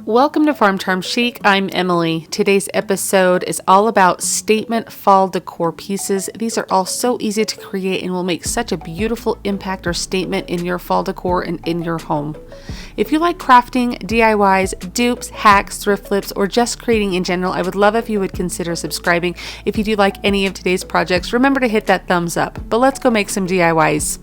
Welcome to Farm Charm Chic. I'm Emily. Today's episode is all about statement fall decor pieces. These are all so easy to create and will make such a beautiful impact or statement in your fall decor and in your home. If you like crafting, DIYs, dupes, hacks, thrift flips, or just creating in general, I would love if you would consider subscribing. If you do like any of today's projects, remember to hit that thumbs up. But let's go make some DIYs.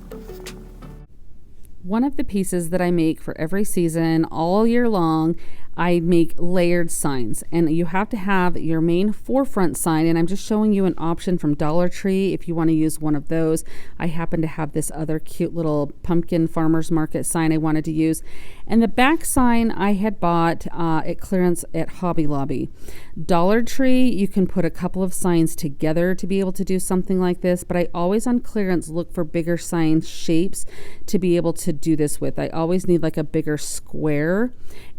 One of the pieces that I make for every season all year long, I make layered signs, and you have to have your main forefront sign, and I'm just showing you an option from Dollar Tree if you want to use one of those. I happen to have this other cute little pumpkin farmer's market sign I wanted to use, and the back sign I had bought at clearance at Hobby Lobby. Dollar Tree, you can put a couple of signs together to be able to do something like this, but I always on clearance look for bigger sign shapes to be able to do this with. I always need like a bigger square,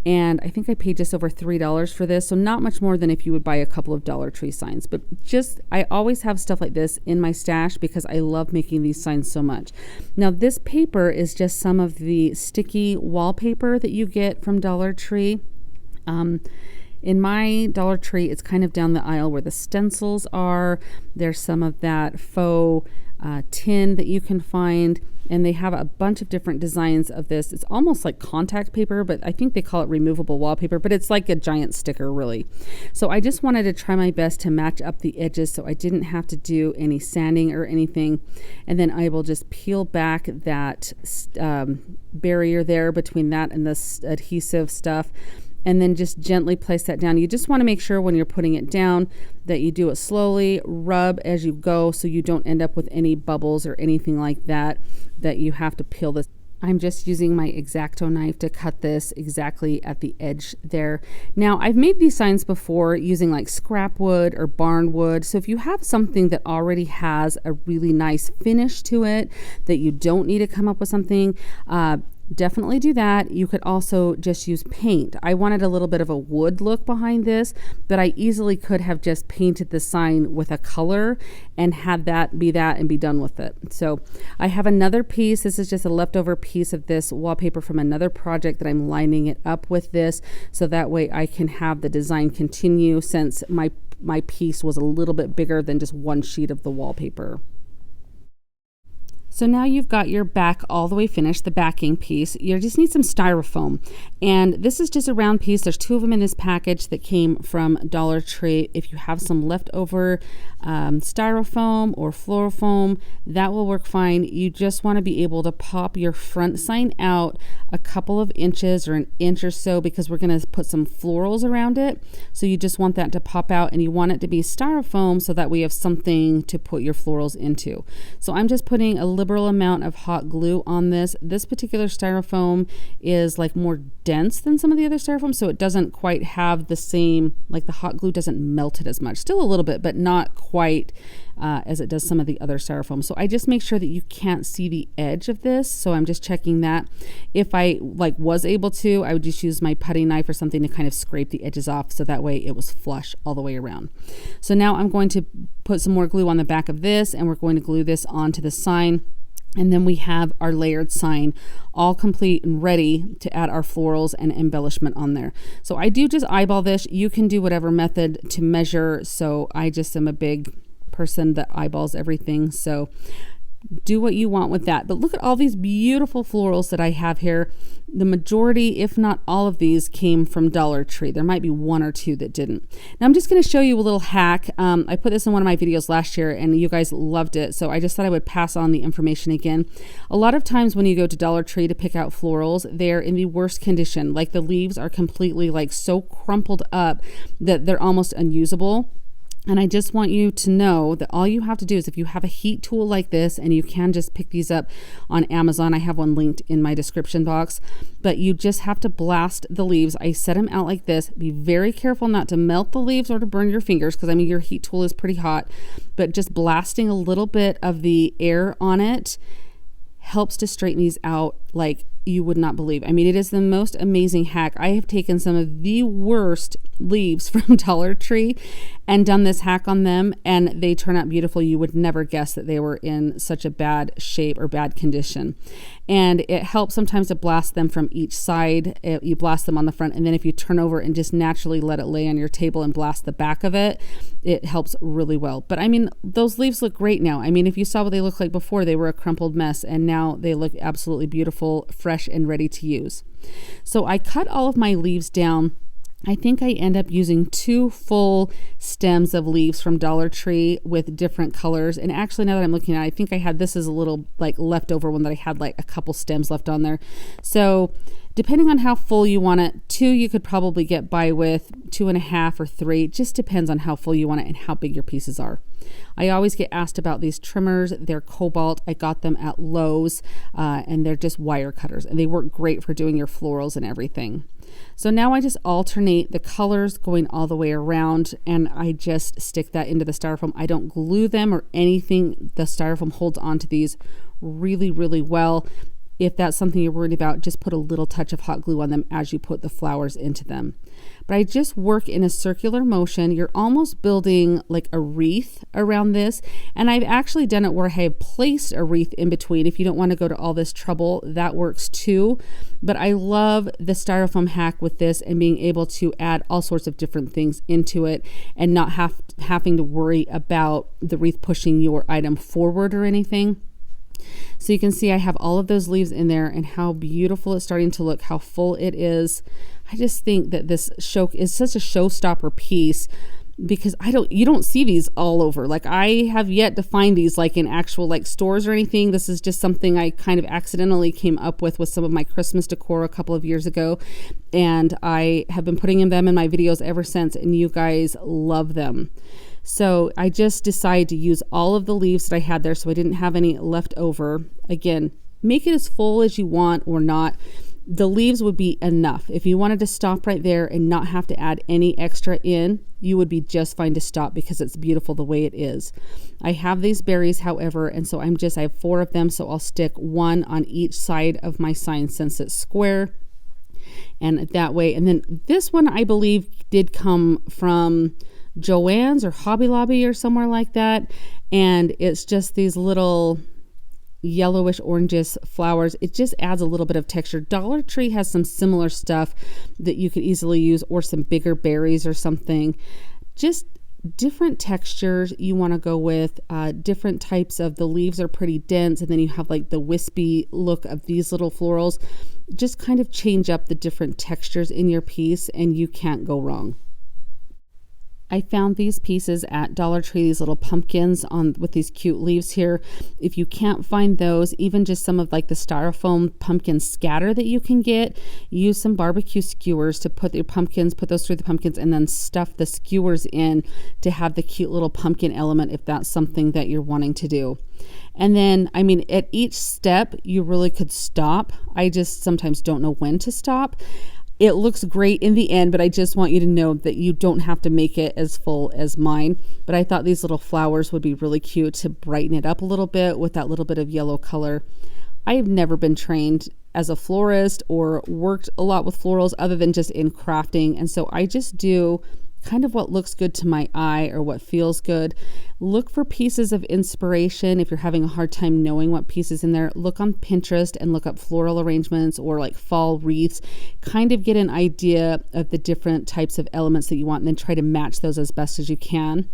and I think I paid just over $3 for this, so not much more than if you would buy a couple of Dollar Tree signs. But just, I always have stuff like this in my stash because I love making these signs so much. Now this paper is just some of the sticky wallpaper that you get from Dollar Tree. In my Dollar Tree, it's kind of down the aisle where the stencils are. There's some of that faux tin that you can find, and they have a bunch of different designs of this. It's almost like contact paper, but I think they call it removable wallpaper, but it's like a giant sticker really. So I just wanted to try my best to match up the edges so I didn't have to do any sanding or anything. And then I will just peel back that barrier there between that and this adhesive stuff, and then just gently place that down. You just want to make sure when you're putting it down that you do it slowly, rub as you go so you don't end up with any bubbles or anything like that you have to peel this. I'm just using my X-Acto knife to cut this exactly at the edge there. Now, I've made these signs before using like scrap wood or barn wood. So if you have something that already has a really nice finish to it, that you don't need to come up with something, definitely do that. You could also just use paint. I wanted a little bit of a wood look behind this, but I easily could have just painted the sign with a color and had that be that and be done with it. So I have another piece. This is just a leftover piece of this wallpaper from another project that I'm lining it up with this, so that way I can have the design continue, since my piece was a little bit bigger than just one sheet of the wallpaper. So now you've got your back all the way finished, the backing piece. You just need some styrofoam. And this is just a round piece. There's two of them in this package that came from Dollar Tree. If you have some leftover styrofoam or fluorofoam, that will work fine. You just want to be able to pop your front sign out a couple of inches or an inch or so, because we're going to put some florals around it. So you just want that to pop out, and you want it to be styrofoam so that we have something to put your florals into. So I'm just putting a liberal amount of hot glue on this. This particular styrofoam is like more dense than some of the other styrofoam, so it doesn't quite have the same, like the hot glue doesn't melt it as much. Still a little bit, but not quite as it does some of the other styrofoam. So I just make sure that you can't see the edge of this. So I'm just checking that. If I was able to, I would just use my putty knife or something to kind of scrape the edges off, so that way it was flush all the way around. So now I'm going to put some more glue on the back of this, and we're going to glue this onto the sign. And then we have our layered sign all complete and ready to add our florals and embellishment on there. So I do just eyeball this. You can do whatever method to measure. So I just am a big person that eyeballs everything. So do what you want with that. But look at all these beautiful florals that I have here. The majority, if not all of these, came from Dollar Tree. There might be one or two that didn't. Now I'm just going to show you a little hack. I put this in one of my videos last year and you guys loved it, so I just thought I would pass on the information again. A lot of times when you go to Dollar Tree to pick out florals, they're in the worst condition. Like the leaves are completely like so crumpled up that they're almost unusable. And I just want you to know that all you have to do is, if you have a heat tool like this, and you can just pick these up on Amazon, I have one linked in my description box, but you just have to blast the leaves. I set them out like this. Be very careful not to melt the leaves or to burn your fingers, because I mean your heat tool is pretty hot, but just blasting a little bit of the air on it helps to straighten these out like you would not believe. I mean, it is the most amazing hack. I have taken some of the worst leaves from Dollar Tree and done this hack on them, and they turn out beautiful. You would never guess that they were in such a bad shape or bad condition. and it helps sometimes to blast them from each side. You blast them on the front, and then if you turn over and just naturally let it lay on your table and blast the back of it, it helps really well. But I mean, those leaves look great now. I mean, if you saw what they looked like before, they were a crumpled mess, and now they look absolutely beautiful, fresh, and ready to use. So I cut all of my leaves down. I think I end up using 2 full stems of leaves from Dollar Tree with different colors. And actually, now that I'm looking at it, I think I had this as a little like leftover one that I had like a couple stems left on there. So depending on how full you want it, 2 you could probably get by with, 2.5 or 3. Just depends on how full you want it and how big your pieces are. I always get asked about these trimmers. They're Cobalt. I got them at Lowe's, and they're just wire cutters, and they work great for doing your florals and everything. So now I just alternate the colors going all the way around, and I just stick that into the styrofoam. I don't glue them or anything. The styrofoam holds onto these really, really well. If that's something you're worried about, just put a little touch of hot glue on them as you put the flowers into them. But I just work in a circular motion. You're almost building like a wreath around this. And I've actually done it where I have placed a wreath in between. If you don't want to go to all this trouble, that works too. But I love the styrofoam hack with this and being able to add all sorts of different things into it and not having to worry about the wreath pushing your item forward or anything. So you can see I have all of those leaves in there and how beautiful it's starting to look, how full it is. I just think that this show is such a showstopper piece because you don't see these all over. Like I have yet to find these like in actual like stores or anything. This is just something I kind of accidentally came up with some of my Christmas decor a couple of years ago. And I have been putting them in my videos ever since, and you guys love them. So I just decided to use all of the leaves that I had there so I didn't have any left over. Again, make it as full as you want or not. The leaves would be enough. If you wanted to stop right there and not have to add any extra in, you would be just fine to stop because it's beautiful the way it is. I have these berries, however, and so I have 4 of them, so I'll stick 1 on each side of my sign since it's square. And that way, and then this one I believe did come from JoAnns or Hobby Lobby or somewhere like that, and it's just these little yellowish orangish flowers. It just adds a little bit of texture. Dollar Tree has some similar stuff that you could easily use, or some bigger berries or something. Just different textures you want to go with, different types of, the leaves are pretty dense, and then you have like the wispy look of these little florals. Just kind of change up the different textures in your piece and you can't go wrong. I found these pieces at Dollar Tree, these little pumpkins with these cute leaves here. If you can't find those, even just some of like the styrofoam pumpkin scatter that you can get, use some barbecue skewers to put those through the pumpkins, and then stuff the skewers in to have the cute little pumpkin element if that's something that you're wanting to do. And then, I mean, at each step, you really could stop. I just sometimes don't know when to stop. It looks great in the end, but I just want you to know that you don't have to make it as full as mine. But I thought these little flowers would be really cute to brighten it up a little bit with that little bit of yellow color. I have never been trained as a florist or worked a lot with florals other than just in crafting. And so I just do kind of what looks good to my eye or what feels good. Look for pieces of inspiration. If you're having a hard time knowing what pieces in there, look on Pinterest and look up floral arrangements or like fall wreaths. Kind of get an idea of the different types of elements that you want, and then try to match those as best as you can.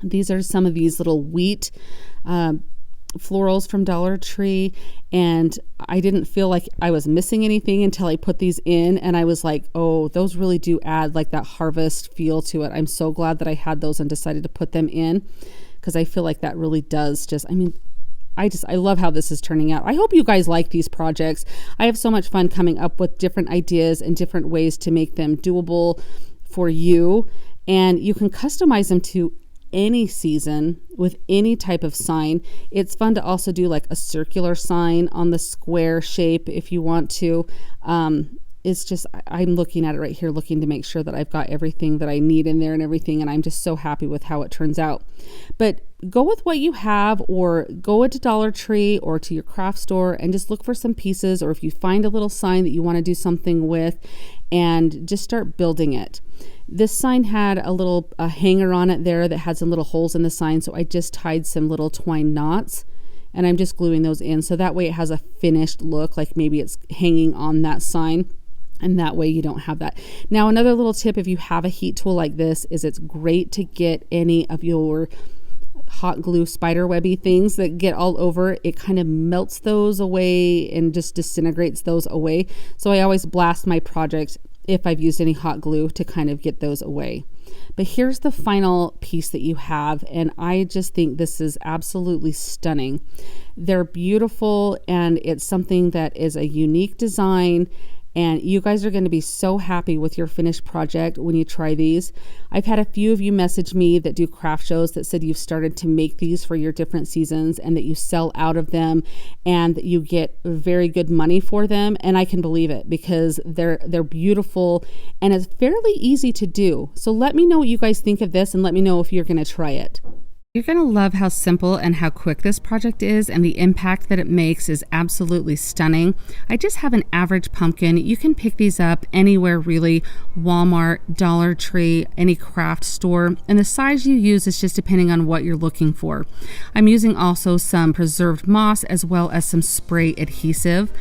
These are some of these little wheat florals from Dollar Tree, and I didn't feel like I was missing anything until I put these in, and I was like, oh, those really do add like that harvest feel to it. I'm so glad that I had those and decided to put them in, because I feel like that really does I love how this is turning out. I hope you guys like these projects. I have so much fun coming up with different ideas and different ways to make them doable for you, and you can customize them to any season with any type of sign. It's fun to also do like a circular sign on the square shape if you want to. It's just, I'm looking at it right here, looking to make sure that I've got everything that I need in there and everything, and I'm just so happy with how it turns out. But go with what you have, or go into Dollar Tree or to your craft store and just look for some pieces, or if you find a little sign that you want to do something with, and just start building it. This sign had a hanger on it there that had some little holes in the sign, so I just tied some little twine knots and I'm just gluing those in. So that way it has a finished look, like maybe it's hanging on that sign. And that way you don't have that. Now, another little tip, if you have a heat tool like this, is it's great to get any of your hot glue spider webby things that get all over. It kind of melts those away and just disintegrates those away. So I always blast my project if I've used any hot glue to kind of get those away. But here's the final piece that you have, and I just think this is absolutely stunning. They're beautiful, and it's something that is a unique design. And you guys are going to be so happy with your finished project when you try these. I've had a few of you message me that do craft shows that said you've started to make these for your different seasons and that you sell out of them and that you get very good money for them. And I can believe it because they're beautiful and it's fairly easy to do. So let me know what you guys think of this and let me know if you're going to try it. You're going to love how simple and how quick this project is, and the impact that it makes is absolutely stunning. I just have an average pumpkin. You can pick these up anywhere really, Walmart, Dollar Tree, any craft store, and the size you use is just depending on what you're looking for. I'm using also some preserved moss as well as some spray adhesive.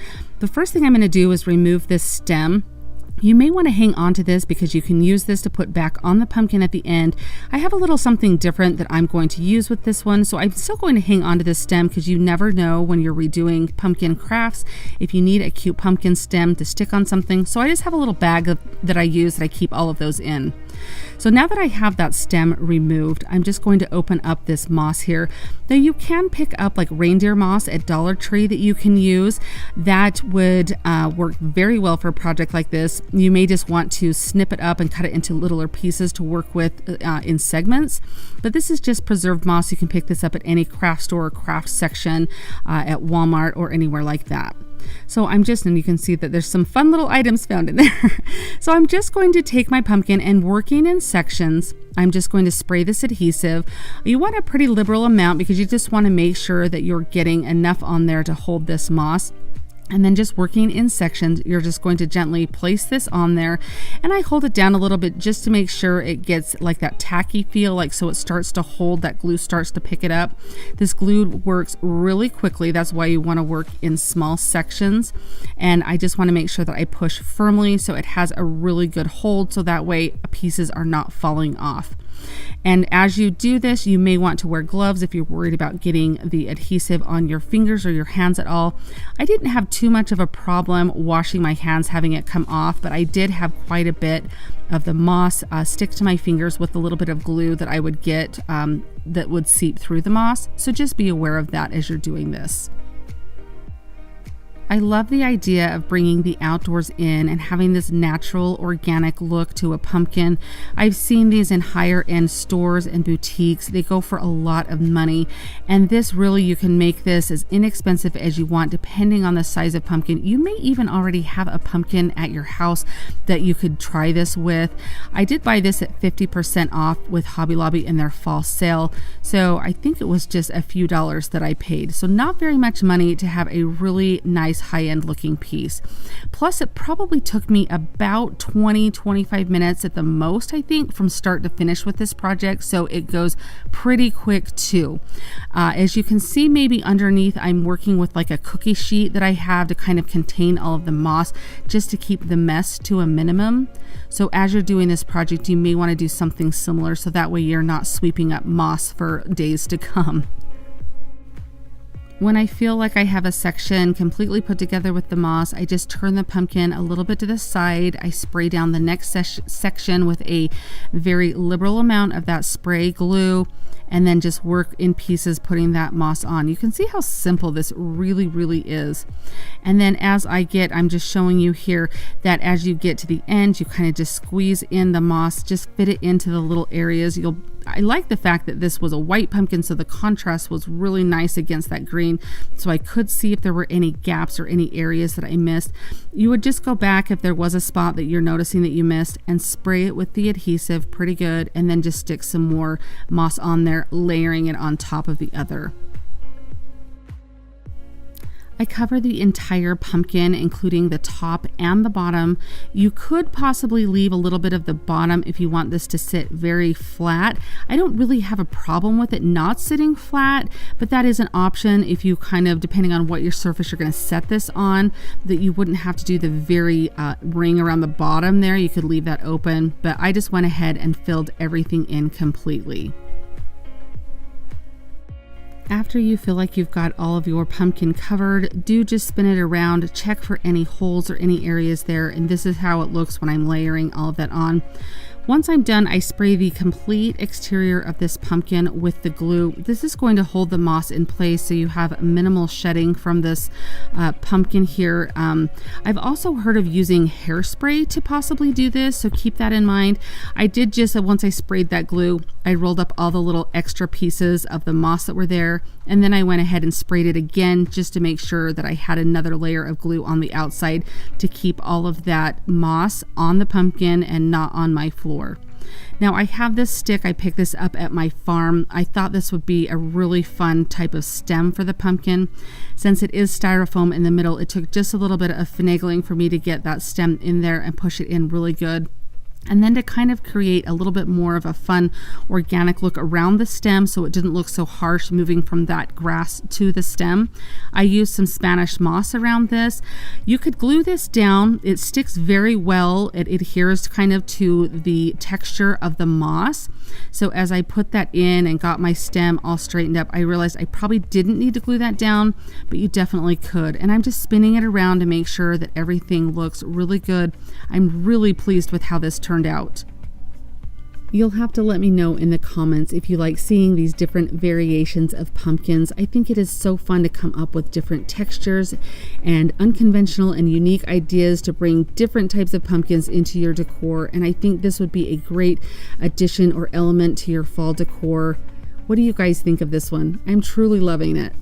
The first thing I'm going to do is remove this stem. You may want to hang on to this because you can use this to put back on the pumpkin at the end. I have a little something different that I'm going to use with this one, so I'm still going to hang on to this stem because you never know when you're redoing pumpkin crafts if you need a cute pumpkin stem to stick on something. So I just have a little bag that I use that I keep all of those in. So now that I have that stem removed, I'm just going to open up this moss here. Now you can pick up like reindeer moss at Dollar Tree that you can use. That would work very well for a project like this. You may just want to snip it up and cut it into littler pieces to work with in segments. But this is just preserved moss. You can pick this up at any craft store or craft section at Walmart or anywhere like that. So and you can see that there's some fun little items found in there. So I'm just going to take my pumpkin and working in sections, I'm just going to spray this adhesive. You want a pretty liberal amount because you just want to make sure that you're getting enough on there to hold this moss. And then just working in sections, you're just going to gently place this on there. And I hold it down a little bit just to make sure it gets like that tacky feel, like so it starts to hold, that glue starts to pick it up. This glue works really quickly. That's why you want to work in small sections. And I just want to make sure that I push firmly so it has a really good hold so that way pieces are not falling off. And as you do this, you may want to wear gloves if you're worried about getting the adhesive on your fingers or your hands at all. I didn't have too much of a problem washing my hands, having it come off, but I did have quite a bit of the moss stick to my fingers with a little bit of glue that I would get that would seep through the moss. So just be aware of that as you're doing this. I love the idea of bringing the outdoors in and having this natural, organic look to a pumpkin. I've seen these in higher end stores and boutiques. They go for a lot of money. And this really, you can make this as inexpensive as you want, depending on the size of pumpkin. You may even already have a pumpkin at your house that you could try this with. I did buy this at 50% off with Hobby Lobby in their fall sale. So I think it was just a few dollars that I paid. So not very much money to have a really nice high-end looking piece. Plus it probably took me about 20-25 minutes at the most, I think, from start to finish with this project, so it goes pretty quick too. As you can see, maybe underneath I'm working with like a cookie sheet that I have to kind of contain all of the moss just to keep the mess to a minimum. So as you're doing this project, you may want to do something similar so that way you're not sweeping up moss for days to come. When I feel like I have a section completely put together with the moss, I just turn the pumpkin a little bit to the side. I spray down the next section with a very liberal amount of that spray glue, and then just work in pieces putting that moss on. You can see how simple this really, really is. And then as I'm just showing you here that as you get to the end, you kind of just squeeze in the moss, just fit it into the little areas. I like the fact that this was a white pumpkin, so the contrast was really nice against that green, so I could see if there were any gaps or any areas that I missed. You would just go back if there was a spot that you're noticing that you missed and spray it with the adhesive pretty good, and then just stick some more moss on there, layering it on top of the other. I cover the entire pumpkin, including the top and the bottom. You could possibly leave a little bit of the bottom if you want this to sit very flat. I don't really have a problem with it not sitting flat, but that is an option if you kind of, depending on what your surface you're going to set this on, that you wouldn't have to do the very ring around the bottom there. You could leave that open, but I just went ahead and filled everything in completely. After you feel like you've got all of your pumpkin covered, do just spin it around, check for any holes or any areas there, and this is how it looks when I'm layering all of that on. Once I'm done, I spray the complete exterior of this pumpkin with the glue. This is going to hold the moss in place so you have minimal shedding from this pumpkin here. I've also heard of using hairspray to possibly do this, so keep that in mind. I did just, once I sprayed that glue, I rolled up all the little extra pieces of the moss that were there, and then I went ahead and sprayed it again just to make sure that I had another layer of glue on the outside to keep all of that moss on the pumpkin and not on my floor. Now I have this stick, I picked this up at my farm. I thought this would be a really fun type of stem for the pumpkin. Since it is styrofoam in the middle, it took just a little bit of finagling for me to get that stem in there and push it in really good. And then to kind of create a little bit more of a fun organic look around the stem so it didn't look so harsh moving from that grass to the stem, I used some Spanish moss around this. You could glue this down. It sticks very well. It adheres kind of to the texture of the moss. So as I put that in and got my stem all straightened up, I realized I probably didn't need to glue that down, but you definitely could. And I'm just spinning it around to make sure that everything looks really good. I'm really pleased with how this turned out. You'll have to let me know in the comments if you like seeing these different variations of pumpkins. I think it is so fun to come up with different textures and unconventional and unique ideas to bring different types of pumpkins into your decor, and I think this would be a great addition or element to your fall decor. What do you guys think of this one? I'm truly loving it.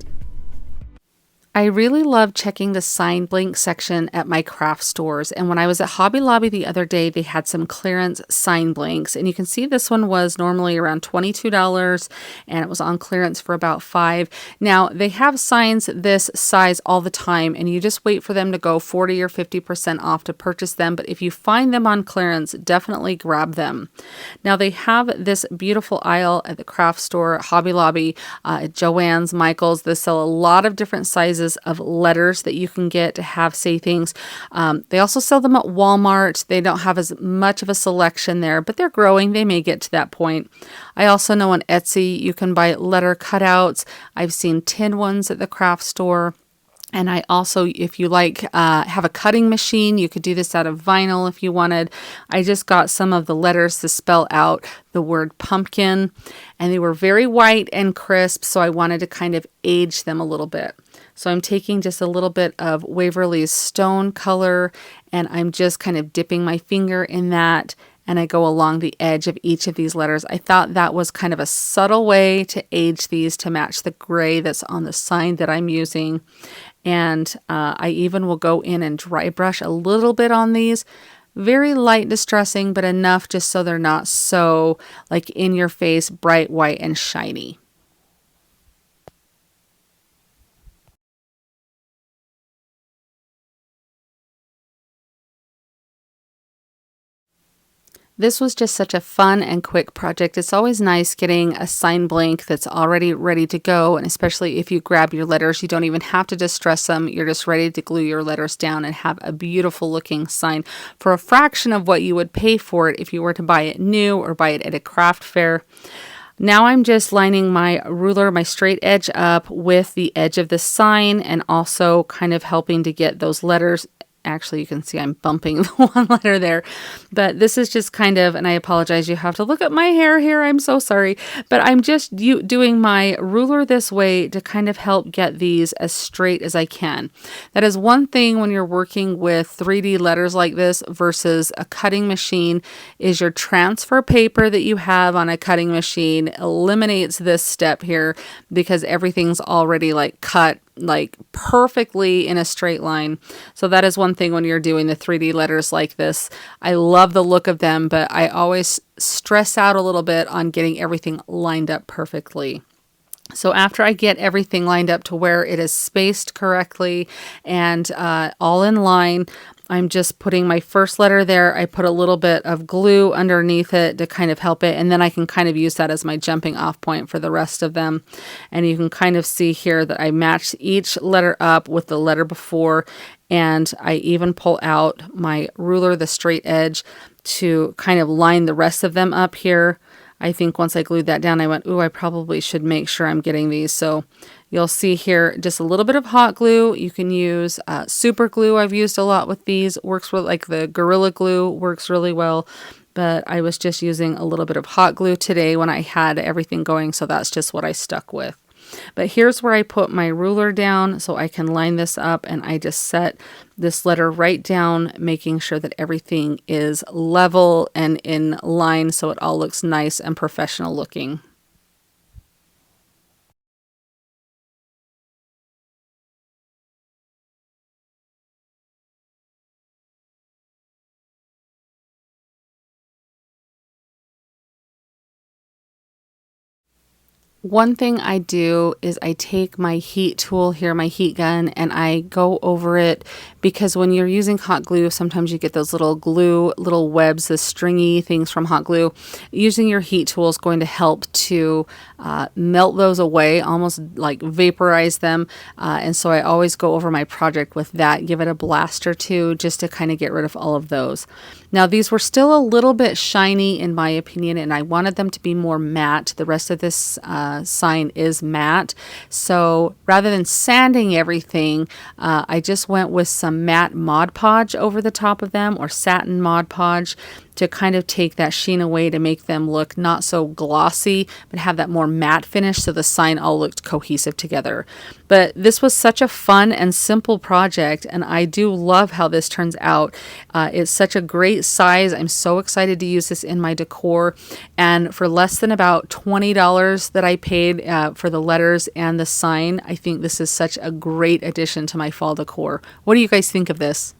I really love checking the sign blank section at my craft stores, and when I was at Hobby Lobby the other day, they had some clearance sign blanks, and you can see this one was normally around $22 and it was on clearance for about $5. Now they have signs this size all the time, and you just wait for them to go 40 or 50% off to purchase them, but if you find them on clearance, definitely grab them. Now they have this beautiful aisle at the craft store, Hobby Lobby, at JoAnns, Michael's. They sell a lot of different sizes of letters that you can get to have say things. They also sell them at Walmart. They don't have as much of a selection there, but they're growing. They may get to that point. I also know on Etsy you can buy letter cutouts. I've seen tin ones at the craft store. And I also, if you like, have a cutting machine, you could do this out of vinyl if you wanted. I just got some of the letters to spell out the word pumpkin, and they were very white and crisp, so I wanted to kind of age them a little bit. So I'm taking just a little bit of Waverly's Stone color, and I'm just kind of dipping my finger in that, and I go along the edge of each of these letters. I thought that was kind of a subtle way to age these to match the gray that's on the sign that I'm using. And I even will go in and dry brush a little bit on these. Very light distressing, but enough just so they're not so like in your face, bright white and shiny. This was just such a fun and quick project. It's always nice getting a sign blank that's already ready to go, and especially if you grab your letters, you don't even have to distress them. You're just ready to glue your letters down and have a beautiful looking sign for a fraction of what you would pay for it if you were to buy it new or buy it at a craft fair. Now I'm just lining my ruler, my straight edge up with the edge of the sign, and also kind of helping to get those letters. Actually, you can see I'm bumping the one letter there, but this is just kind of, and I apologize, you have to look at my hair here. I'm so sorry, but I'm just doing my ruler this way to kind of help get these as straight as I can. That is one thing when you're working with 3D letters like this versus a cutting machine, is your transfer paper that you have on a cutting machine eliminates this step here because everything's already like cut like perfectly in a straight line. So that is one thing when you're doing the 3D letters like this. I love the look of them, but I always stress out a little bit on getting everything lined up perfectly. So after I get everything lined up to where it is spaced correctly and all in line, I'm just putting my first letter there. I put a little bit of glue underneath it to kind of help it. And then I can kind of use that as my jumping off point for the rest of them. And you can kind of see here that I match each letter up with the letter before. And I even pull out my ruler, the straight edge, to kind of line the rest of them up here. I think once I glued that down, I went, ooh, I probably should make sure I'm getting these. So you'll see here just a little bit of hot glue. You can use super glue. I've used a lot with these. Works with like the Gorilla Glue, works really well. But I was just using a little bit of hot glue today when I had everything going. So that's just what I stuck with. But here's where I put my ruler down so I can line this up, and I just set this letter right down, making sure that everything is level and in line so it all looks nice and professional looking. One thing I do is I take my heat tool here, my heat gun, and I go over it, because when you're using hot glue, sometimes you get those little webs, the stringy things from hot glue. Using your heat tool is going to help to melt those away, almost like vaporize them. And so I always go over my project with that, give it a blast or two just to kind of get rid of all of those. Now, these were still a little bit shiny in my opinion, and I wanted them to be more matte. The rest of this sign is matte. So rather than sanding everything, I just went with some matte Mod Podge over the top of them, or satin Mod Podge, to kind of take that sheen away to make them look not so glossy, but have that more matte finish so the sign all looked cohesive together. But this was such a fun and simple project, and I do love how this turns out. It's such a great size. I'm so excited to use this in my decor, and for less than about $20 that I paid for the letters and the sign, I think this is such a great addition to my fall decor. What do you guys think of this?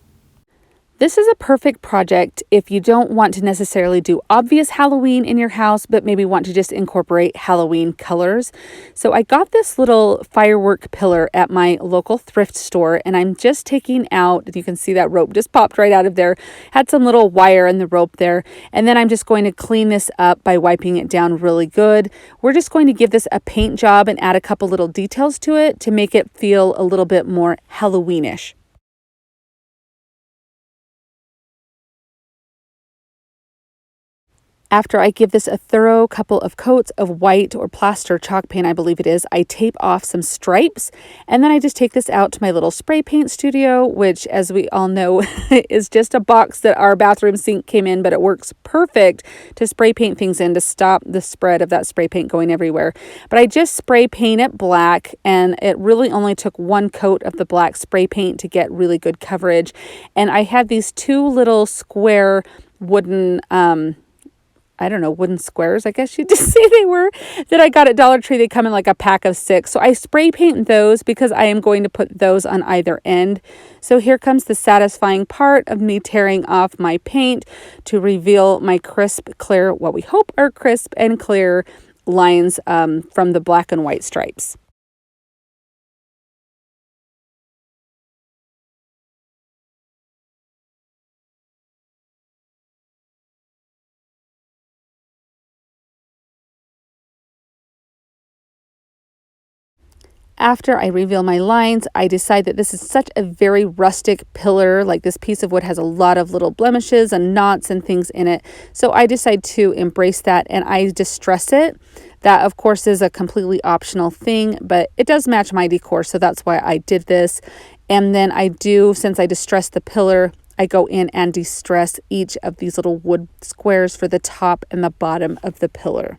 This is a perfect project if you don't want to necessarily do obvious Halloween in your house, but maybe want to just incorporate Halloween colors. So I got this little firework pillar at my local thrift store, and I'm just taking out, you can see that rope just popped right out of there, had some little wire in the rope there, and then I'm just going to clean this up by wiping it down really good. We're just going to give this a paint job and add a couple little details to it to make it feel a little bit more Halloweenish. After I give this a thorough couple of coats of white or plaster chalk paint, I believe it is, I tape off some stripes, and then I just take this out to my little spray paint studio, which, as we all know, is just a box that our bathroom sink came in, but it works perfect to spray paint things in to stop the spread of that spray paint going everywhere. But I just spray paint it black, and it really only took one coat of the black spray paint to get really good coverage. And I had these two little square wooden wooden squares, I guess you'd just say they were, that I got at Dollar Tree. They come in like a pack of 6. So I spray paint those because I am going to put those on either end. So here comes the satisfying part of me tearing off my paint to reveal my crisp, clear, what we hope are crisp and clear lines from the black and white stripes. After I reveal my lines, I decide that this is such a very rustic pillar. Like, this piece of wood has a lot of little blemishes and knots and things in it. So I decide to embrace that, and I distress it. That, of course, is a completely optional thing, but it does match my decor, so that's why I did this. And then since I distressed the pillar, I go in and distress each of these little wood squares for the top and the bottom of the pillar.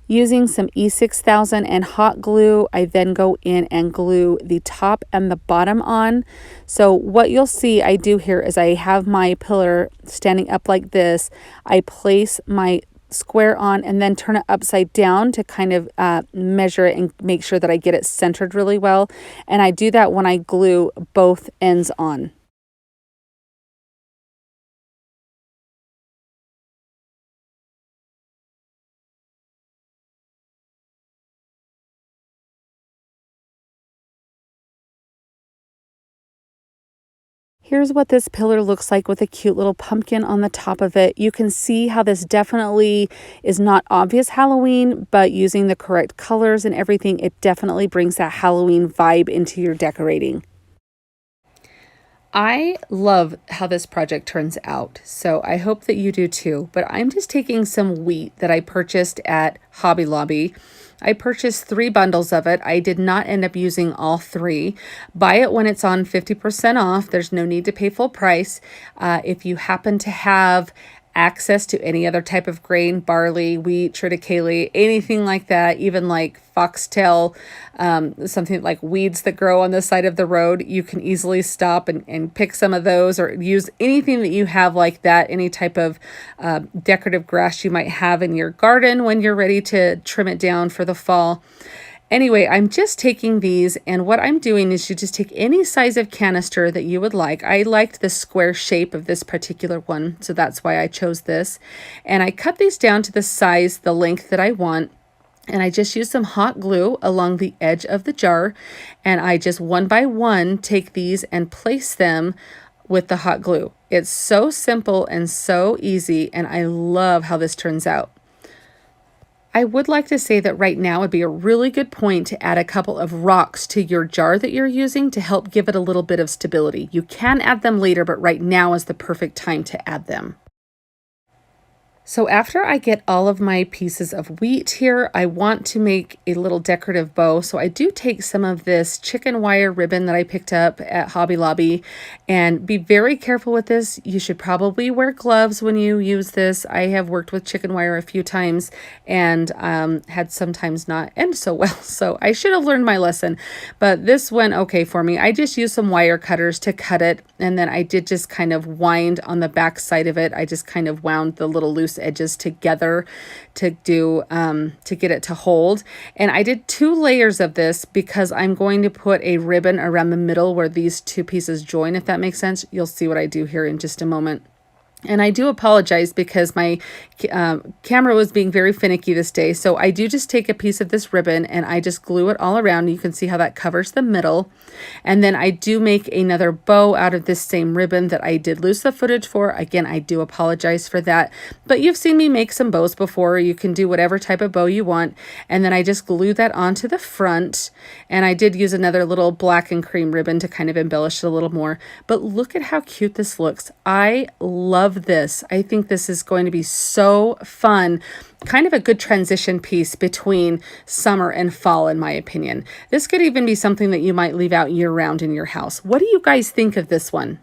Using some E6000 and hot glue, I then go in and glue the top and the bottom on. So what you'll see I do here is I have my pillar standing up like this. I place my square on and then turn it upside down to kind of measure it and make sure that I get it centered really well. And I do that when I glue both ends on. Here's what this pillar looks like with a cute little pumpkin on the top of it. You can see how this definitely is not obvious Halloween, but using the correct colors and everything, it definitely brings that Halloween vibe into your decorating. I love how this project turns out, so I hope that you do too. But I'm just taking some wheat that I purchased at Hobby Lobby. I purchased 3 bundles of it. I did not end up using all 3. Buy it when it's on 50% off. There's no need to pay full price. If you happen to have access to any other type of grain, barley, wheat, triticale, anything like that, even like foxtail, something like weeds that grow on the side of the road, you can easily stop and pick some of those, or use anything that you have like that, any type of decorative grass you might have in your garden when you're ready to trim it down for the fall. Anyway, I'm just taking these, and what I'm doing is you just take any size of canister that you would like. I liked the square shape of this particular one, so that's why I chose this. And I cut these down to the size, the length that I want. And I just use some hot glue along the edge of the jar. And I just one by one take these and place them with the hot glue. It's so simple and so easy, and I love how this turns out. I would like to say that right now would be a really good point to add a couple of rocks to your jar that you're using to help give it a little bit of stability. You can add them later, but right now is the perfect time to add them. So after I get all of my pieces of wheat here, I want to make a little decorative bow. So I do take some of this chicken wire ribbon that I picked up at Hobby Lobby, and be very careful with this. You should probably wear gloves when you use this. I have worked with chicken wire a few times and had sometimes not end so well. So I should have learned my lesson, but this went okay for me. I just used some wire cutters to cut it, and then I did just kind of wind on the back side of it. I just kind of wound the little loose edges together to do to get it to hold. And I did 2 layers of this because I'm going to put a ribbon around the middle where these 2 pieces join, if that makes sense. You'll see what I do here in just a moment. And I do apologize because my camera was being very finicky this day. So I do just take a piece of this ribbon and I just glue it all around. You can see how that covers the middle. And then I do make another bow out of this same ribbon that I did lose the footage for. Again, I do apologize for that. But you've seen me make some bows before. You can do whatever type of bow you want. And then I just glue that onto the front. And I did use another little black and cream ribbon to kind of embellish it a little more. But look at how cute this looks. I love this. I think this is going to be so fun. Kind of a good transition piece between summer and fall, in my opinion. This could even be something that you might leave out year-round in your house. What do you guys think of this one?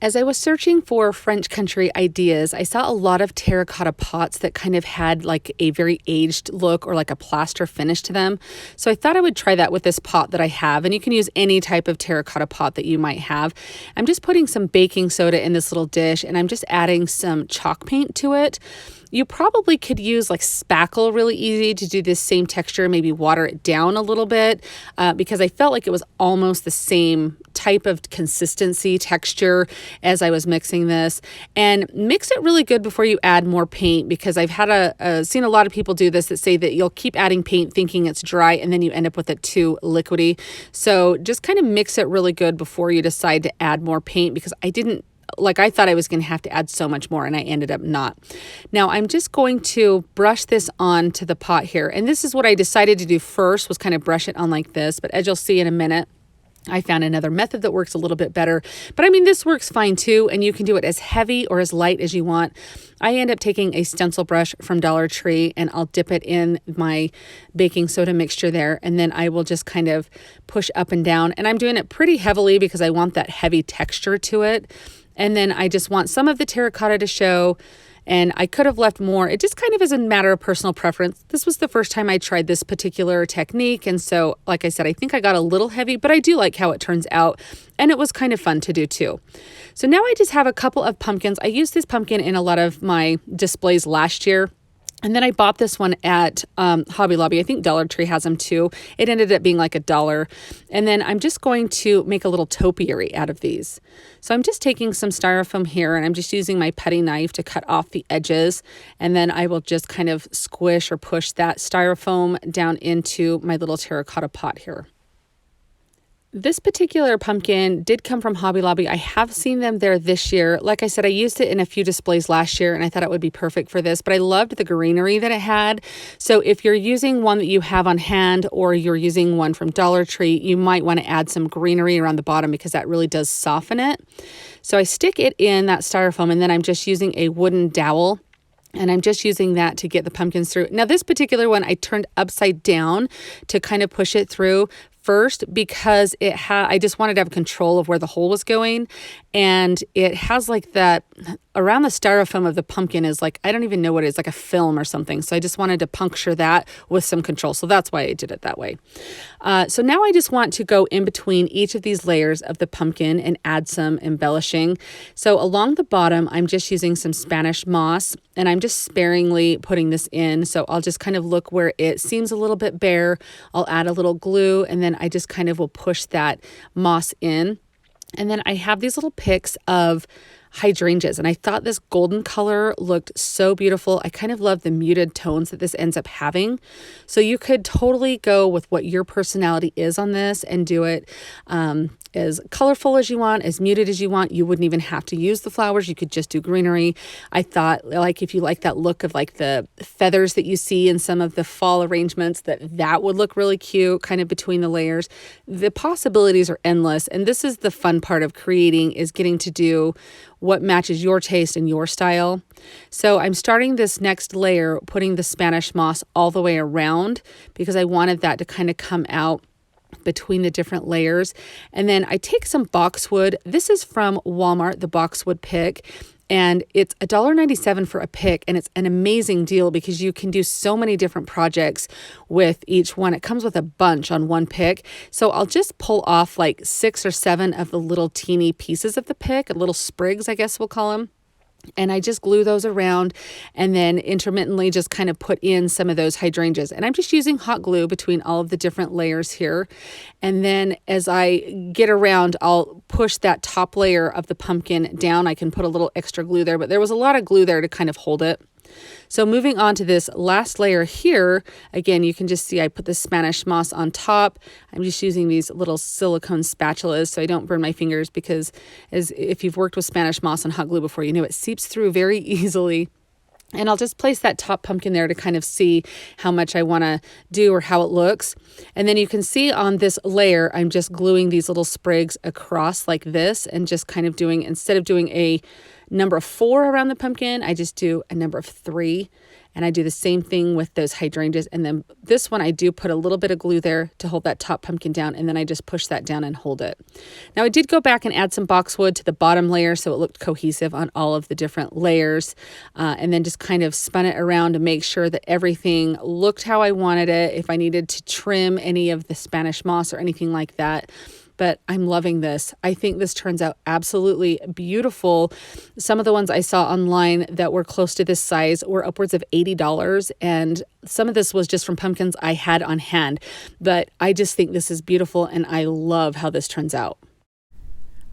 As I was searching for French country ideas, I saw a lot of terracotta pots that kind of had like a very aged look or like a plaster finish to them. So I thought I would try that with this pot that I have, and you can use any type of terracotta pot that you might have. I'm just putting some baking soda in this little dish, and I'm just adding some chalk paint to it. You probably could use like spackle really easy to do this same texture, maybe water it down a little bit because I felt like it was almost the same type of consistency, texture as I was mixing this. And mix it really good before you add more paint, because I've had seen a lot of people do this that say that you'll keep adding paint thinking it's dry and then you end up with it too liquidy. So just kind of mix it really good before you decide to add more paint, because I thought I was going to have to add so much more and I ended up not. Now I'm just going to brush this on to the pot here. And this is what I decided to do first, was kind of brush it on like this. But as you'll see in a minute, I found another method that works a little bit better. But I mean, this works fine too, and you can do it as heavy or as light as you want. I end up taking a stencil brush from Dollar Tree and I'll dip it in my baking soda mixture there, and then I will just kind of push up and down. And I'm doing it pretty heavily because I want that heavy texture to it. And then I just want some of the terracotta to show, and I could have left more. It just kind of is a matter of personal preference. This was the first time I tried this particular technique. And so, like I said, I think I got a little heavy, but I do like how it turns out. And it was kind of fun to do too. So now I just have a couple of pumpkins. I used this pumpkin in a lot of my displays last year. And then I bought this one at Hobby Lobby. I think Dollar Tree has them too. It ended up being like $1. And then I'm just going to make a little topiary out of these. So I'm just taking some styrofoam here and I'm just using my putty knife to cut off the edges. And then I will just kind of squish or push that styrofoam down into my little terracotta pot here. This particular pumpkin did come from Hobby Lobby. I have seen them there this year. Like I said, I used it in a few displays last year and I thought it would be perfect for this, but I loved the greenery that it had. So if you're using one that you have on hand or you're using one from Dollar Tree, you might want to add some greenery around the bottom because that really does soften it. So I stick it in that styrofoam and then I'm just using a wooden dowel. And I'm just using that to get the pumpkins through. Now this particular one I turned upside down to kind of push it through first because I just wanted to have control of where the hole was going. And it has like that around the styrofoam of the pumpkin is like, I don't even know what it is, like a film or something. So I just wanted to puncture that with some control. So that's why I did it that way. So now I just want to go in between each of these layers of the pumpkin and add some embellishing. So along the bottom, I'm just using some Spanish moss and I'm just sparingly putting this in. So I'll just kind of look where it seems a little bit bare. I'll add a little glue and then I just kind of will push that moss in. And then I have these little picks of hydrangeas and I thought this golden color looked so beautiful. I kind of love the muted tones that this ends up having. So you could totally go with what your personality is on this and do it as colorful as you want, as muted as you want. You wouldn't even have to use the flowers. You could just do greenery. I thought like if you like that look of like the feathers that you see in some of the fall arrangements, that would look really cute kind of between the layers. The possibilities are endless. And this is the fun part of creating, is getting to do what matches your taste and your style. So I'm starting this next layer, putting the Spanish moss all the way around because I wanted that to kind of come out between the different layers. And then I take some boxwood. This is from Walmart, the boxwood pick. And it's $1.97 for a pick, and it's an amazing deal because you can do so many different projects with each one. It comes with a bunch on one pick. So I'll just pull off like 6 or 7 of the little teeny pieces of the pick, little sprigs, I guess we'll call them. And I just glue those around and then intermittently just kind of put in some of those hydrangeas. And I'm just using hot glue between all of the different layers here. And then as I get around, I'll push that top layer of the pumpkin down. I can put a little extra glue there, but there was a lot of glue there to kind of hold it. So moving on to this last layer here, again, you can just see I put the Spanish moss on top. I'm just using these little silicone spatulas so I don't burn my fingers because if you've worked with Spanish moss and hot glue before, you know it seeps through very easily. And I'll just place that top pumpkin there to kind of see how much I want to do or how it looks. And then you can see on this layer, I'm just gluing these little sprigs across like this and just kind of doing, instead of doing a number 4 around the pumpkin, I just do a number 3. And I do the same thing with those hydrangeas. And then this one, I do put a little bit of glue there to hold that top pumpkin down. And then I just push that down and hold it. Now I did go back and add some boxwood to the bottom layer so it looked cohesive on all of the different layers. And then just kind of spun it around to make sure that everything looked how I wanted it. If I needed to trim any of the Spanish moss or anything like that. But I'm loving this. I think this turns out absolutely beautiful. Some of the ones I saw online that were close to this size were upwards of $80. And some of this was just from pumpkins I had on hand. But I just think this is beautiful and I love how this turns out.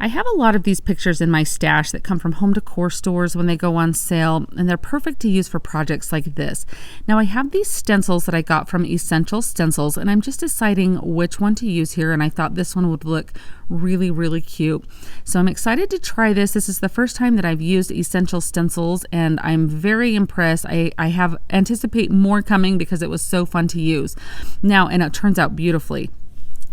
I have a lot of these pictures in my stash that come from home decor stores when they go on sale, and they're perfect to use for projects like this. Now I have these stencils that I got from Essential Stencils, and I'm just deciding which one to use here, and I thought this one would look really, really cute. So I'm excited to try this. This is the first time that I've used Essential Stencils, and I'm very impressed. I have anticipate more coming because it was so fun to use. Now, and it turns out beautifully.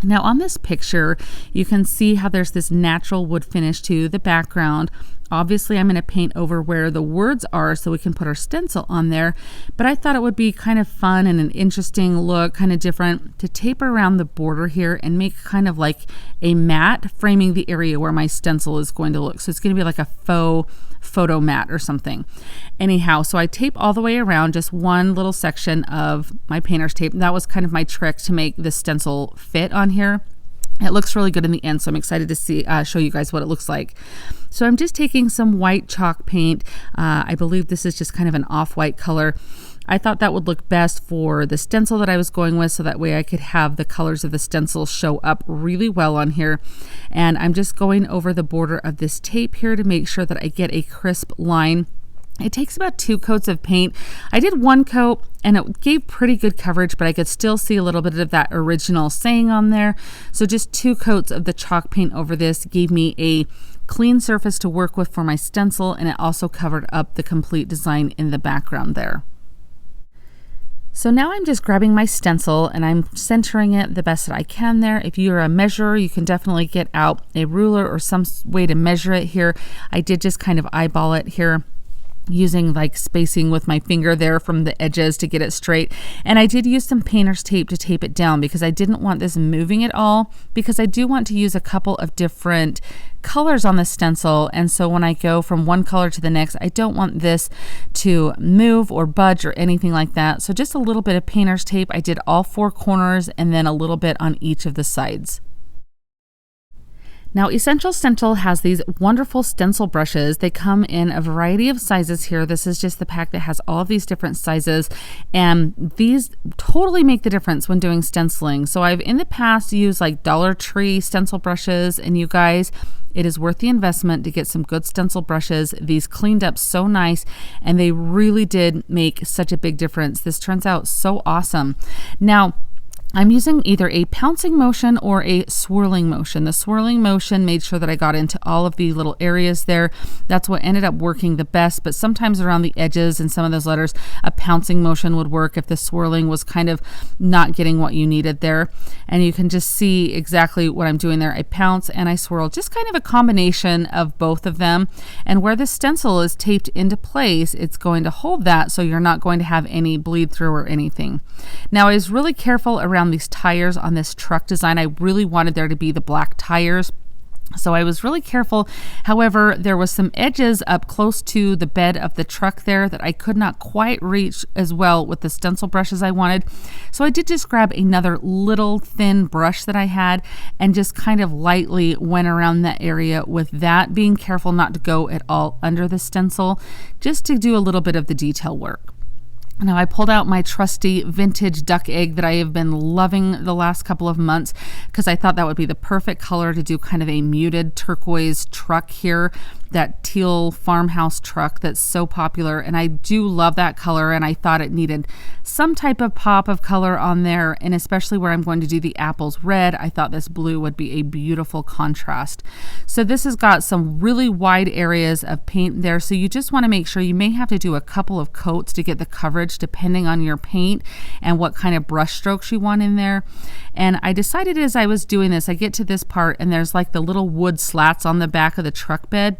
Now on this picture, you can see how there's this natural wood finish to the background. Obviously, I'm going to paint over where the words are so we can put our stencil on there. But I thought it would be kind of fun and an interesting look, kind of different, to tape around the border here and make kind of like a mat framing the area where my stencil is going to look. So it's going to be like a faux photo mat or something. Anyhow, so I tape all the way around just one little section of my painter's tape. And that was kind of my trick to make the stencil fit on here. It looks really good in the end, so I'm excited to show you guys what it looks like. So I'm just taking some white chalk paint. I believe this is just kind of an off-white color. I thought that would look best for the stencil that I was going with, so that way I could have the colors of the stencil show up really well on here. And I'm just going over the border of this tape here to make sure that I get a crisp line. It takes about 2 coats of paint. I did 1 coat and it gave pretty good coverage, but I could still see a little bit of that original saying on there. So just 2 coats of the chalk paint over this gave me a clean surface to work with for my stencil, and it also covered up the complete design in the background there. So now I'm just grabbing my stencil and I'm centering it the best that I can there. If you're a measurer, you can definitely get out a ruler or some way to measure it here. I did just kind of eyeball it here, using like spacing with my finger there from the edges to get it straight. And I did use some painter's tape to tape it down because I didn't want this moving at all, because I do want to use a couple of different colors on the stencil. And so when I go from one color to the next, I don't want this to move or budge or anything like that. So just a little bit of painter's tape. I did all 4 corners and then a little bit on each of the sides. Now, Essential Stencil has these wonderful stencil brushes. They come in a variety of sizes here. This is just the pack that has all of these different sizes, and these totally make the difference when doing stenciling. So I've in the past used like Dollar Tree stencil brushes, and you guys, it is worth the investment to get some good stencil brushes. These cleaned up so nice, and they really did make such a big difference. This turns out so awesome. Now, I'm using either a pouncing motion or a swirling motion. The swirling motion made sure that I got into all of the little areas there. That's what ended up working the best, but sometimes around the edges and some of those letters, a pouncing motion would work if the swirling was kind of not getting what you needed there. And you can just see exactly what I'm doing there. I pounce and I swirl, just kind of a combination of both of them. And where the stencil is taped into place, it's going to hold that so you're not going to have any bleed through or anything. Now, I was really careful around these tires on this truck design. I really wanted there to be the black tires, so I was really careful. However, there was some edges up close to the bed of the truck there that I could not quite reach as well with the stencil brush as I wanted. So I did just grab another little thin brush that I had and just kind of lightly went around that area with that, being careful not to go at all under the stencil, just to do a little bit of the detail work. Now, I pulled out my trusty vintage duck egg that I have been loving the last couple of months, because I thought that would be the perfect color to do kind of a muted turquoise truck here, that teal farmhouse truck that's so popular. And I do love that color, and I thought it needed some type of pop of color on there, and especially where I'm going to do the apples red, I thought this blue would be a beautiful contrast. So this has got some really wide areas of paint there, so you just want to make sure you may have to do a couple of coats to get the coverage depending on your paint and what kind of brush strokes you want in there. And I decided as I was doing this, I get to this part and there's like the little wood slats on the back of the truck bed.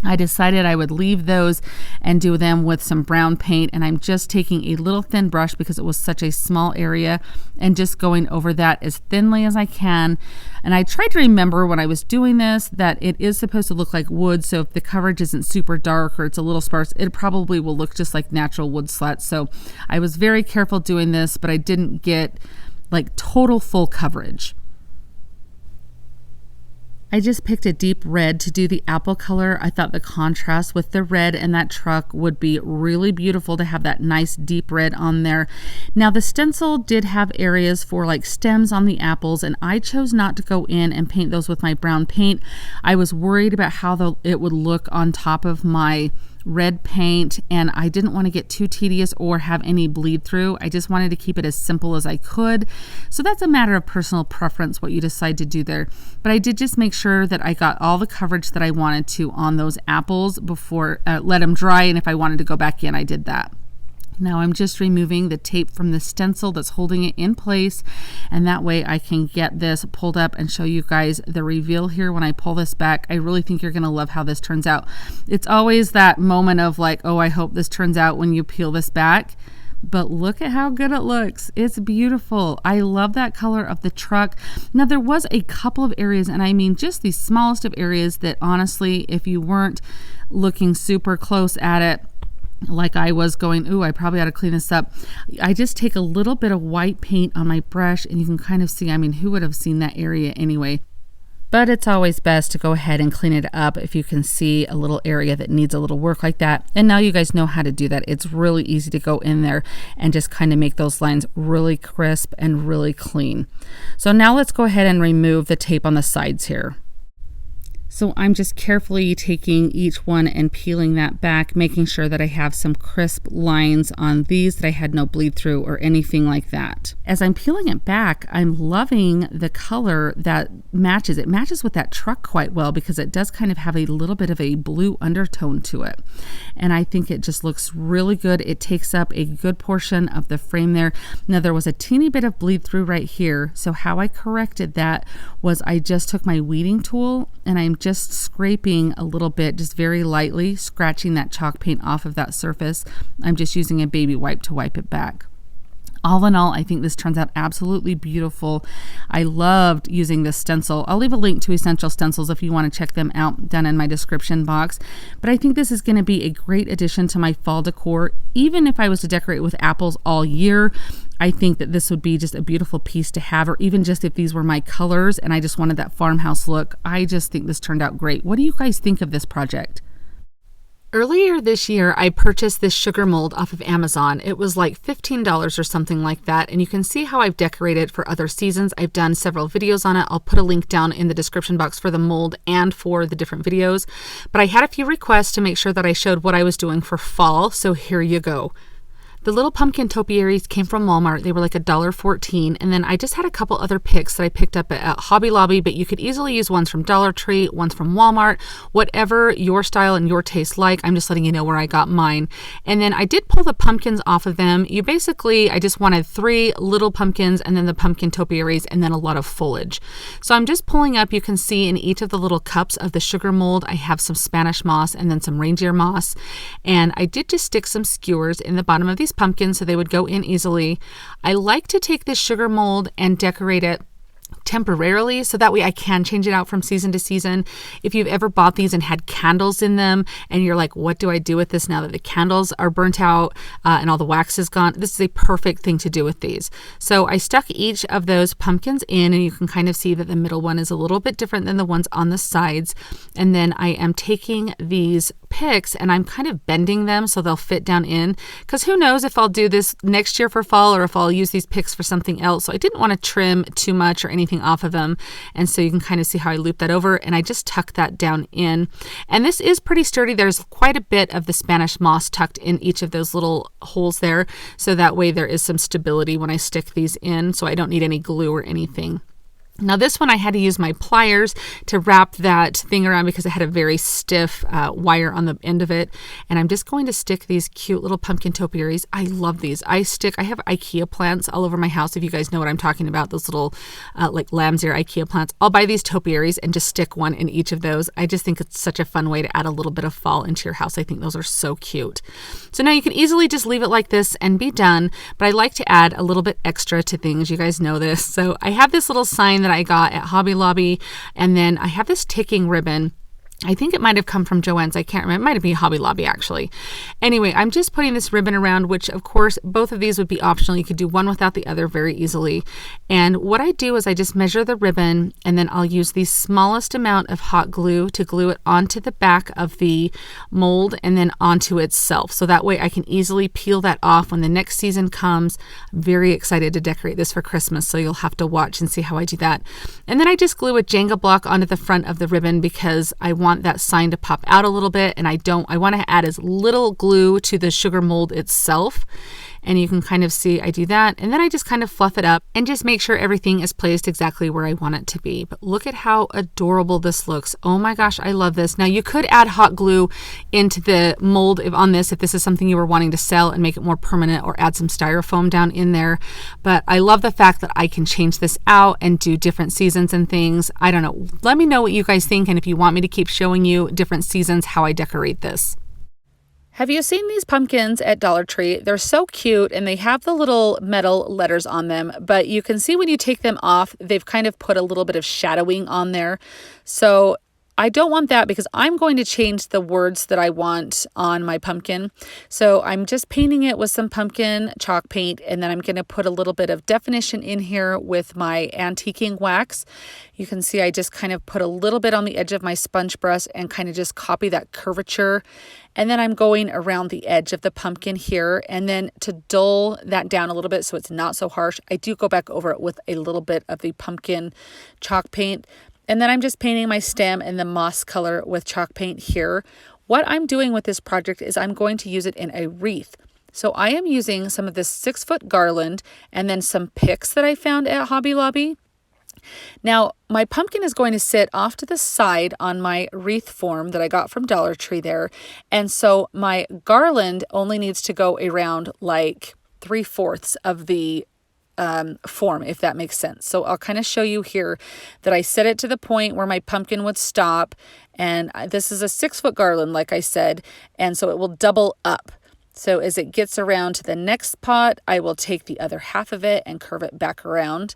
I decided I would leave those and do them with some brown paint, and I'm just taking a little thin brush because it was such a small area and just going over that as thinly as I can. And I tried to remember when I was doing this that it is supposed to look like wood, so if the coverage isn't super dark or it's a little sparse, it probably will look just like natural wood slats. So I was very careful doing this, but I didn't get like total full coverage. I just picked a deep red to do the apple color. I thought the contrast with the red and that truck would be really beautiful to have that nice deep red on there. Now, the stencil did have areas for like stems on the apples, and I chose not to go in and paint those with my brown paint. I was worried about how it would look on top of my red paint, and I didn't want to get too tedious or have any bleed through. I just wanted to keep it as simple as I could. So that's a matter of personal preference what you decide to do there. But I did just make sure that I got all the coverage that I wanted to on those apples before let them dry, and if I wanted to go back in, I did that. Now I'm just removing the tape from the stencil that's holding it in place, and that way I can get this pulled up and show you guys the reveal here when I pull this back. I really think you're going to love how this turns out. It's always that moment of like, oh, I hope this turns out when you peel this back. But look at how good it looks. It's beautiful. I love that color of the truck. Now, there was a couple of areas, and I mean just the smallest of areas, that honestly, if you weren't looking super close at it, like I was going, ooh, I probably ought to clean this up. I just take a little bit of white paint on my brush, and you can kind of see, I mean, who would have seen that area anyway? But it's always best to go ahead and clean it up if you can see a little area that needs a little work like that. And now you guys know how to do that. It's really easy to go in there and just kind of make those lines really crisp and really clean. So now let's go ahead and remove the tape on the sides here. So I'm just carefully taking each one and peeling that back, making sure that I have some crisp lines on these, that I had no bleed through or anything like that. As I'm peeling it back, I'm loving the color that matches. It matches with that truck quite well because it does kind of have a little bit of a blue undertone to it. And I think it just looks really good. It takes up a good portion of the frame there. Now there was a teeny bit of bleed through right here. So how I corrected that was I just took my weeding tool and I'm just scraping a little bit, just very lightly, scratching that chalk paint off of that surface. I'm just using a baby wipe to wipe it back. All in all, I think this turns out absolutely beautiful. I loved using this stencil. I'll leave a link to Essential Stencils if you want to check them out down in my description box. But I think this is going to be a great addition to my fall decor. Even if I was to decorate with apples all year, I think that this would be just a beautiful piece to have, or even just if these were my colors and I just wanted that farmhouse look. I just think this turned out great. What do you guys think of this project? Earlier this year, I purchased this sugar mold off of Amazon. It was like $15 or something like that. And you can see how I've decorated for other seasons. I've done several videos on it. I'll put a link down in the description box for the mold and for the different videos. But I had a few requests to make sure that I showed what I was doing for fall. So here you go. The little pumpkin topiaries came from Walmart. They were like $1.14. And then I just had a couple other picks that I picked up at Hobby Lobby, but you could easily use ones from Dollar Tree, ones from Walmart, whatever your style and your taste like. I'm just letting you know where I got mine. And then I did pull the pumpkins off of them. I just wanted 3 little pumpkins and then the pumpkin topiaries and then a lot of foliage. So I'm just pulling up, you can see in each of the little cups of the sugar mold, I have some Spanish moss and then some reindeer moss. And I did just stick some skewers in the bottom of these pumpkins so they would go in easily. I like to take this sugar mold and decorate it temporarily so that way I can change it out from season to season. If you've ever bought these and had candles in them and you're like, what do I do with this now that the candles are burnt out and all the wax is gone? This is a perfect thing to do with these. So I stuck each of those pumpkins in, and you can kind of see that the middle one is a little bit different than the ones on the sides. And then I am taking these picks and I'm kind of bending them so they'll fit down in, because who knows if I'll do this next year for fall or if I'll use these picks for something else. So I didn't want to trim too much or anything off of them. And so you can kind of see how I loop that over and I just tuck that down in. And this is pretty sturdy. There's quite a bit of the Spanish moss tucked in each of those little holes there. So that way there is some stability when I stick these in. So I don't need any glue or anything. Now this one I had to use my pliers to wrap that thing around because it had a very stiff wire on the end of it. And I'm just going to stick these cute little pumpkin topiaries. I love these. I have IKEA plants all over my house. If you guys know what I'm talking about, those little like lamb's ear IKEA plants. I'll buy these topiaries and just stick one in each of those. I just think it's such a fun way to add a little bit of fall into your house. I think those are so cute. So now you can easily just leave it like this and be done. But I like to add a little bit extra to things. You guys know this. So I have this little sign that I got at Hobby Lobby, and then I have this ticking ribbon. I think it might have come from JoAnns. I can't remember. It might have been Hobby Lobby, actually. Anyway, I'm just putting this ribbon around, which, of course, both of these would be optional. You could do one without the other very easily. And what I do is I just measure the ribbon, and then I'll use the smallest amount of hot glue to glue it onto the back of the mold and then onto itself. So that way I can easily peel that off when the next season comes. I'm very excited to decorate this for Christmas, so you'll have to watch and see how I do that. And then I just glue a Jenga block onto the front of the ribbon because I want that sign to pop out a little bit, and I want to add as little glue to the sugar mold itself. And you can kind of see I do that, and then I just kind of fluff it up and just make sure everything is placed exactly where I want it to be. But look at how adorable this looks. Oh my gosh, I love this. Now you could add hot glue into the mold on this if this is something you were wanting to sell and make it more permanent, or add some styrofoam down in there. But I love the fact that I can change this out and do different seasons and things. I don't know. Let me know what you guys think, and if you want me to keep showing you different seasons how I decorate this. Have you seen these pumpkins at Dollar Tree? They're so cute, and they have the little metal letters on them, but you can see when you take them off, they've kind of put a little bit of shadowing on there. So I don't want that because I'm going to change the words that I want on my pumpkin. So I'm just painting it with some pumpkin chalk paint, and then I'm going to put a little bit of definition in here with my antiquing wax. You can see I just kind of put a little bit on the edge of my sponge brush and kind of just copy that curvature. And then I'm going around the edge of the pumpkin here, and then to dull that down a little bit so it's not so harsh, I do go back over it with a little bit of the pumpkin chalk paint. And then I'm just painting my stem in the moss color with chalk paint here. What I'm doing with this project is I'm going to use it in a wreath. So I am using some of this 6-foot garland and then some picks that I found at Hobby Lobby. Now, my pumpkin is going to sit off to the side on my wreath form that I got from Dollar Tree there. And so my garland only needs to go around like 3/4 of the form, if that makes sense. So I'll kind of show you here that I set it to the point where my pumpkin would stop. And this is a 6-foot garland, like I said, and so it will double up. So as it gets around to the next pot, I will take the other half of it and curve it back around.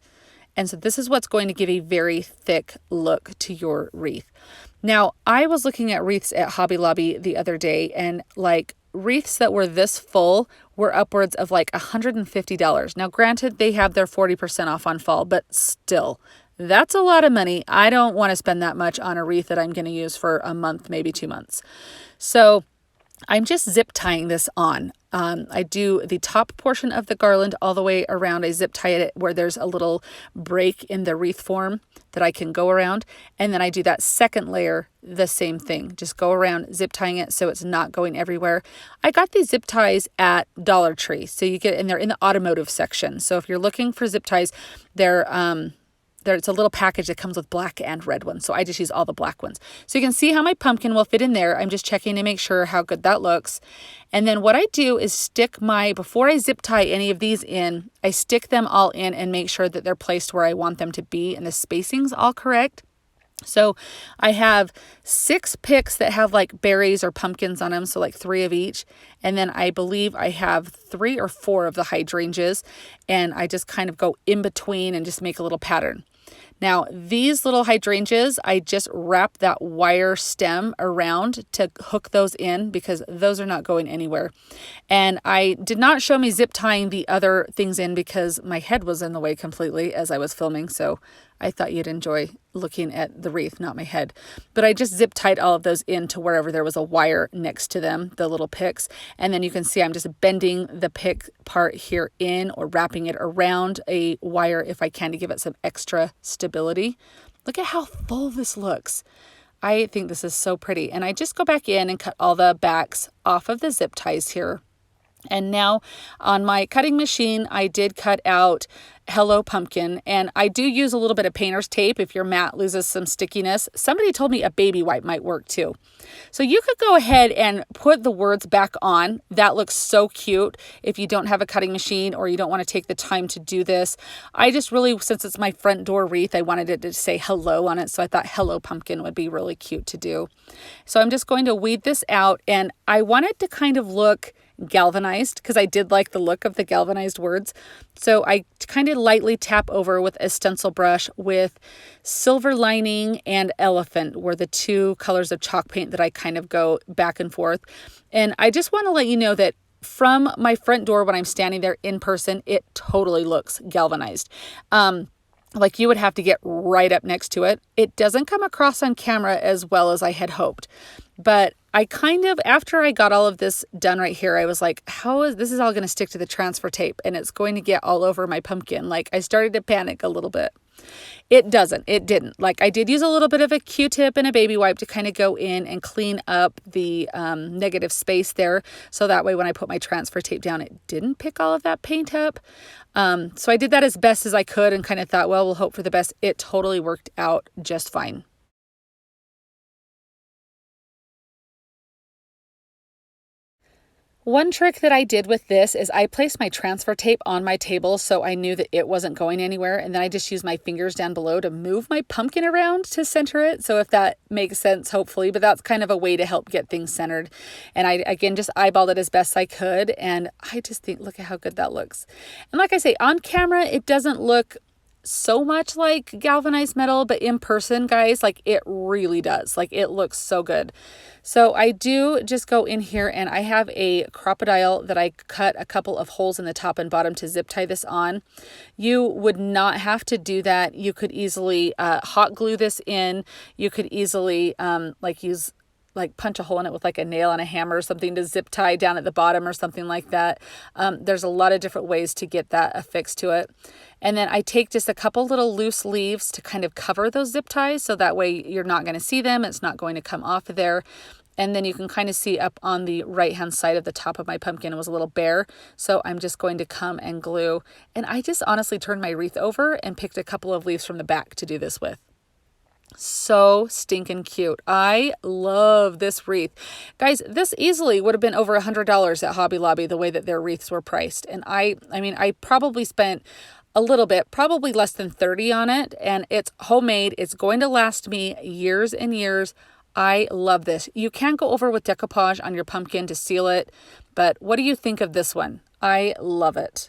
And so this is what's going to give a very thick look to your wreath. Now, I was looking at wreaths at Hobby Lobby the other day, and like wreaths that were this full were upwards of like $150. Now, granted, they have their 40% off on fall, but still, that's a lot of money. I don't want to spend that much on a wreath that I'm going to use for a month, maybe 2 months. So I'm just zip tying this on. I do the top portion of the garland all the way around. I zip tie it where there's a little break in the wreath form that I can go around. And then I do that second layer, the same thing. Just go around zip tying it so it's not going everywhere. I got these zip ties at Dollar Tree. So you get, and they're in the automotive section. So if you're looking for zip ties, there's a little package that comes with black and red ones. So I just use all the black ones. So you can see how my pumpkin will fit in there. I'm just checking to make sure how good that looks. And then what I do is stick before I zip tie any of these in, I stick them all in and make sure that they're placed where I want them to be and the spacing's all correct. So I have 6 picks that have like berries or pumpkins on them, so like 3 of each. And then I believe I have 3 or 4 of the hydrangeas, and I just kind of go in between and just make a little pattern. Now, these little hydrangeas, I just wrap that wire stem around to hook those in because those are not going anywhere. And I did not show me zip tying the other things in because my head was in the way completely as I was filming. So I thought you'd enjoy looking at the wreath, not my head. But I just zip tied all of those into wherever there was a wire next to them, the little picks. And then you can see I'm just bending the pick part here in or wrapping it around a wire if I can to give it some extra stability. Look at how full this looks. I think this is so pretty. And I just go back in and cut all the backs off of the zip ties here. And now on my cutting machine, I did cut out Hello Pumpkin, and I do use a little bit of painter's tape if your mat loses some stickiness. Somebody told me a baby wipe might work too. So you could go ahead and put the words back on. That looks so cute if you don't have a cutting machine or you don't want to take the time to do this. I just really, since it's my front door wreath, I wanted it to say hello on it. So I thought Hello Pumpkin would be really cute to do. So I'm just going to weed this out, and I want it to kind of look galvanized because I did like the look of the galvanized words. So I kind of lightly tap over with a stencil brush with Silver Lining and Elephant were the 2 colors of chalk paint that I kind of go back and forth. And I just want to let you know that from my front door when I'm standing there in person, it totally looks galvanized. Like you would have to get right up next to it. It doesn't come across on camera as well as I had hoped. But I kind of, after I got all of this done right here, I was like, this is all going to stick to the transfer tape and it's going to get all over my pumpkin. Like I started to panic a little bit. It didn't. Like I did use a little bit of a Q-tip and a baby wipe to kind of go in and clean up the negative space there. So that way when I put my transfer tape down, it didn't pick all of that paint up. So I did that as best as I could and kind of thought, well, we'll hope for the best. It totally worked out just fine. One trick that I did with this is I placed my transfer tape on my table so I knew that it wasn't going anywhere, and then I just used my fingers down below to move my pumpkin around to center it. So if that makes sense, hopefully, but that's kind of a way to help get things centered. And I, again, just eyeballed it as best I could, and I just think, look at how good that looks. And like I say, on camera, it doesn't look so much like galvanized metal, but in person, guys, like it really does. Like it looks so good. So I do just go in here and I have a crocodile that I cut a couple of holes in the top and bottom to zip tie this on. You would not have to do that. You could easily hot glue this in. You could easily like use like punch a hole in it with like a nail and a hammer or something to zip tie down at the bottom or something like that. There's a lot of different ways to get that affixed to it. And then I take just a couple little loose leaves to kind of cover those zip ties, so that way you're not going to see them. It's not going to come off of there. And then you can kind of see up on the right hand side of the top of my pumpkin, it was a little bare. So I'm just going to come and glue. And I just honestly turned my wreath over and picked a couple of leaves from the back to do this with. So stinking cute. I love this wreath. Guys, this easily would have been over $100 at Hobby Lobby, the way that their wreaths were priced. And I mean, I probably spent a little bit, probably less than 30 on it. And it's homemade. It's going to last me years and years. I love this. You can go over with decoupage on your pumpkin to seal it, but what do you think of this one? I love it.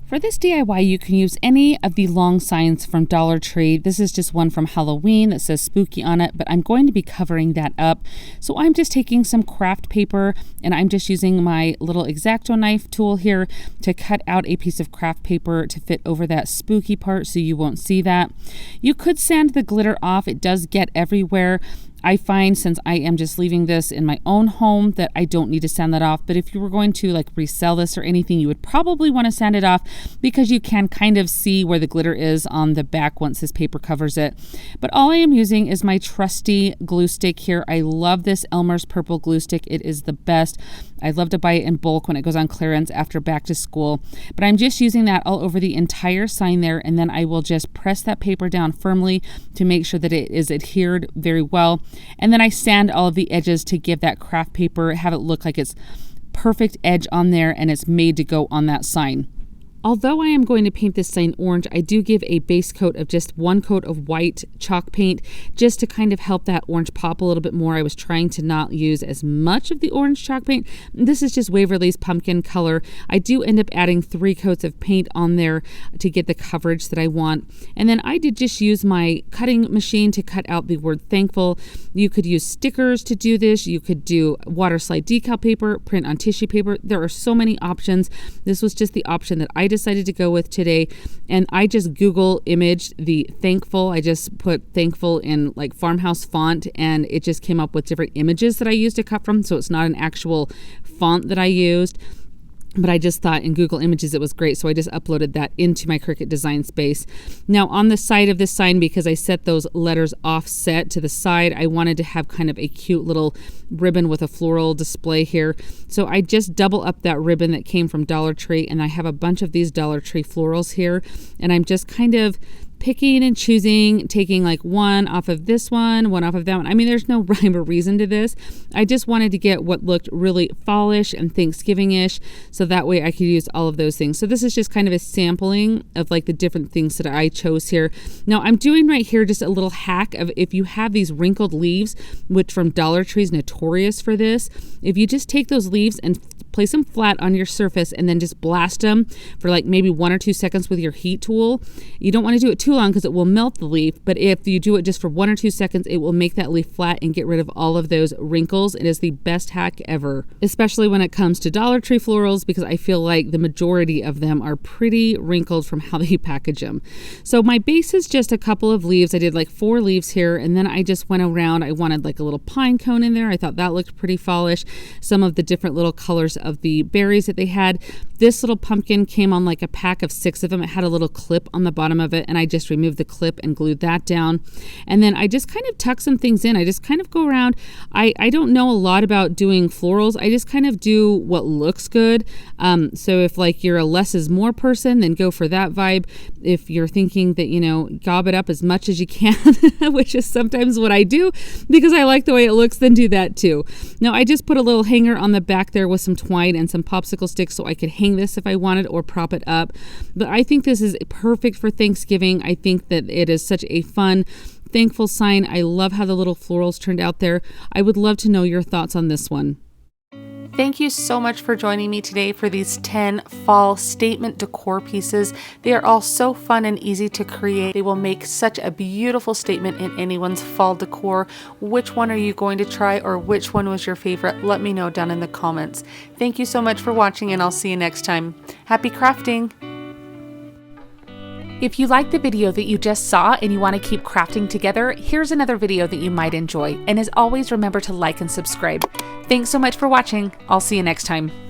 For this DIY, you can use any of the long signs from Dollar Tree. This is just one from Halloween that says spooky on it, but I'm going to be covering that up. So I'm just taking some craft paper and I'm just using my little X-Acto knife tool here to cut out a piece of craft paper to fit over that spooky part so you won't see that. You could sand the glitter off. It does get everywhere. I find, since I am just leaving this in my own home, that I don't need to sand that off. But if you were going to like resell this or anything, you would probably want to sand it off, because you can kind of see where the glitter is on the back once this paper covers it. But all I am using is my trusty glue stick here. I love this Elmer's purple glue stick. It is the best. I love to buy it in bulk when it goes on clearance after back to school. But I'm just using that all over the entire sign there, and then I will just press that paper down firmly to make sure that it is adhered very well. And then I sand all of the edges to give that craft paper, have it look like it's perfect edge on there and it's made to go on that sign. Although I am going to paint this sign orange, I do give a base coat of just one coat of white chalk paint just to kind of help that orange pop a little bit more. I was trying to not use as much of the orange chalk paint. This is just Waverly's pumpkin color. I do end up adding 3 coats of paint on there to get the coverage that I want. And then I did just use my cutting machine to cut out the word thankful. You could use stickers to do this. You could do water slide decal paper, print on tissue paper. There are so many options. This was just the option that I decided to go with today, and I just Google imaged the thankful. I just put thankful in like farmhouse font, and it just came up with different images that I used to cut from, so it's not an actual font that I used. But I just thought in Google Images it was great, so I just uploaded that into my Cricut Design Space. Now on the side of this sign, because I set those letters offset to the side, I wanted to have kind of a cute little ribbon with a floral display here. So I just double up that ribbon that came from Dollar Tree, and I have a bunch of these Dollar Tree florals here, and I'm just kind of picking and choosing, taking like one off of this one off of that one. I mean, there's no rhyme or reason to this. I just wanted to get what looked really fallish and Thanksgiving-ish, so that way I could use all of those things. So this is just kind of a sampling of like the different things that I chose here. Now I'm doing right here just a little hack of, if you have these wrinkled leaves, which from Dollar Tree is notorious for this, if you just take those leaves and place them flat on your surface and then just blast them for like maybe 1 or 2 seconds with your heat tool. You don't want to do it too long because it will melt the leaf, but if you do it just for 1 or 2 seconds, it will make that leaf flat and get rid of all of those wrinkles. It is the best hack ever, especially when it comes to Dollar Tree florals, because I feel like the majority of them are pretty wrinkled from how they package them. So my base is just a couple of leaves. I did like 4 leaves here, and then I just went around. I wanted like a little pine cone in there. I thought that looked pretty fallish. Some of the different little colors of the berries that they had. This little pumpkin came on like a pack of 6 of them. It had a little clip on the bottom of it, and I just removed the clip and glued that down. And then I just kind of tuck some things in. I just kind of go around. I don't know a lot about doing florals. I just kind of do what looks good. So if like you're a less is more person, then go for that vibe. If you're thinking that, you know, gob it up as much as you can, which is sometimes what I do because I like the way it looks, then do that too. Now I just put a little hanger on the back there with some twine and some popsicle sticks so I could hang this if I wanted, or prop it up. But I think this is perfect for Thanksgiving. I think that it is such a fun, thankful sign. I love how the little florals turned out there. I would love to know your thoughts on this one. Thank you so much for joining me today for these 10 fall statement decor pieces. They are all so fun and easy to create. They will make such a beautiful statement in anyone's fall decor. Which one are you going to try, or which one was your favorite? Let me know down in the comments. Thank you so much for watching, and I'll see you next time. Happy crafting! If you like the video that you just saw and you want to keep crafting together, here's another video that you might enjoy. And as always, remember to like and subscribe. Thanks so much for watching. I'll see you next time.